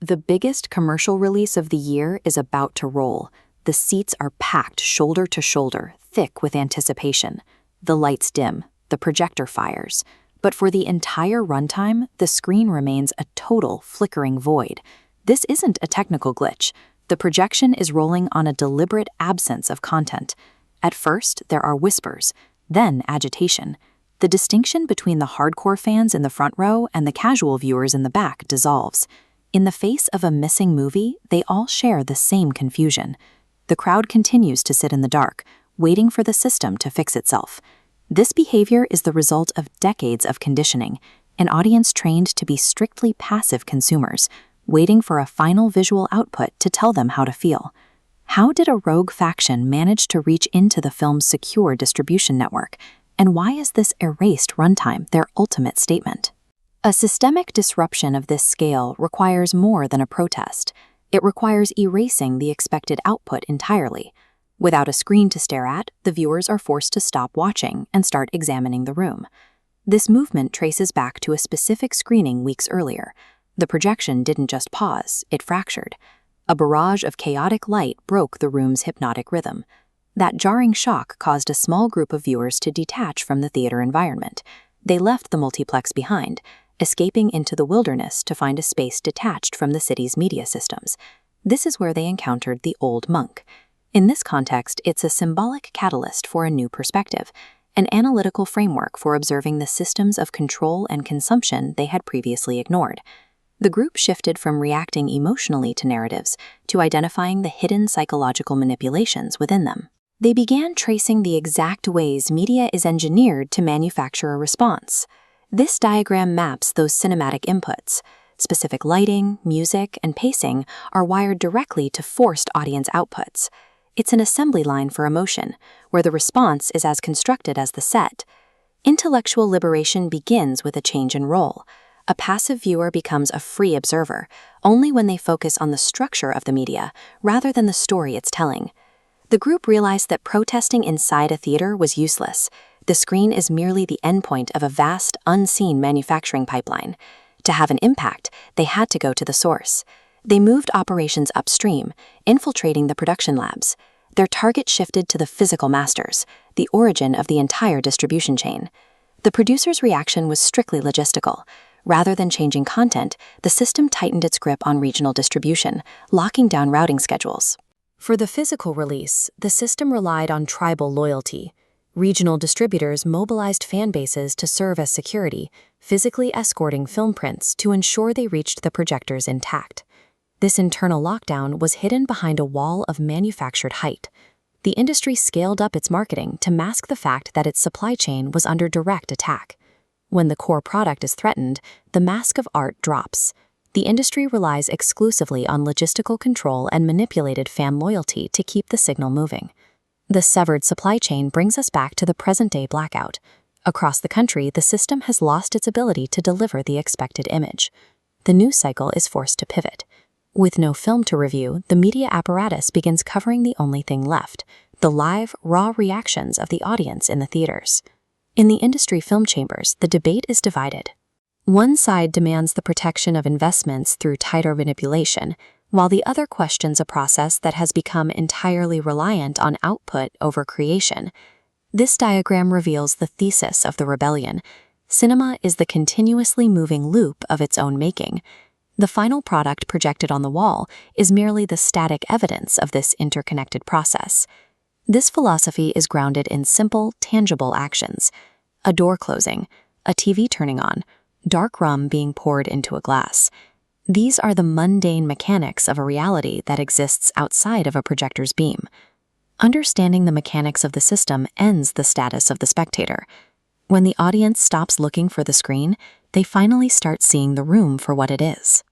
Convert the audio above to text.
The biggest commercial release of the year is about to roll. The seats are packed shoulder to shoulder, thick with anticipation. The lights dim, the projector fires. But for the entire runtime, the screen remains a total flickering void. This isn't a technical glitch. The projection is rolling on a deliberate absence of content. At first, there are whispers, then agitation. The distinction between the hardcore fans in the front row and the casual viewers in the back dissolves. In the face of a missing movie, they all share the same confusion. The crowd continues to sit in the dark, waiting for the system to fix itself. This behavior is the result of decades of conditioning, an audience trained to be strictly passive consumers, waiting for a final visual output to tell them how to feel. How did a rogue faction manage to reach into the film's secure distribution network? And why is this erased runtime their ultimate statement? A systemic disruption of this scale requires more than a protest. It requires erasing the expected output entirely. Without a screen to stare at, the viewers are forced to stop watching and start examining the room. This movement traces back to a specific screening weeks earlier. The projection didn't just pause, it fractured. A barrage of chaotic light broke the room's hypnotic rhythm. That jarring shock caused a small group of viewers to detach from the theater environment. They left the multiplex behind, escaping into the wilderness to find a space detached from the city's media systems. This is where they encountered the old monk. In this context, it's a symbolic catalyst for a new perspective, an analytical framework for observing the systems of control and consumption they had previously ignored. The group shifted from reacting emotionally to narratives to identifying the hidden psychological manipulations within them. They began tracing the exact ways media is engineered to manufacture a response. This diagram maps those cinematic inputs. Specific lighting, music, and pacing are wired directly to forced audience outputs. It's an assembly line for emotion, where the response is as constructed as the set. Intellectual liberation begins with a change in role. A passive viewer becomes a free observer, only when they focus on the structure of the media rather than the story it's telling. The group realized that protesting inside a theater was useless. The screen is merely the endpoint of a vast, unseen manufacturing pipeline. To have an impact, they had to go to the source. They moved operations upstream, infiltrating the production labs. Their target shifted to the physical masters, the origin of the entire distribution chain. The producer's reaction was strictly logistical. Rather than changing content, the system tightened its grip on regional distribution, locking down routing schedules. For the physical release, the system relied on tribal loyalty. Regional distributors mobilized fan bases to serve as security, physically escorting film prints to ensure they reached the projectors intact. This internal lockdown was hidden behind a wall of manufactured hype. The industry scaled up its marketing to mask the fact that its supply chain was under direct attack. When the core product is threatened, the mask of art drops. The industry relies exclusively on logistical control and manipulated fan loyalty to keep the signal moving. The severed supply chain brings us back to the present-day blackout. Across the country, the system has lost its ability to deliver the expected image. The news cycle is forced to pivot. With no film to review, the media apparatus begins covering the only thing left, the live, raw reactions of the audience in the theaters. In the industry film chambers, the debate is divided. One side demands the protection of investments through tighter manipulation, while the other questions a process that has become entirely reliant on output over creation. This diagram reveals the thesis of the rebellion. Cinema is the continuously moving loop of its own making. The final product projected on the wall is merely the static evidence of this interconnected process. This philosophy is grounded in simple, tangible actions: a door closing, a TV turning on, dark rum being poured into a glass. These are the mundane mechanics of a reality that exists outside of a projector's beam. Understanding the mechanics of the system ends the status of the spectator. When the audience stops looking for the screen, they finally start seeing the room for what it is.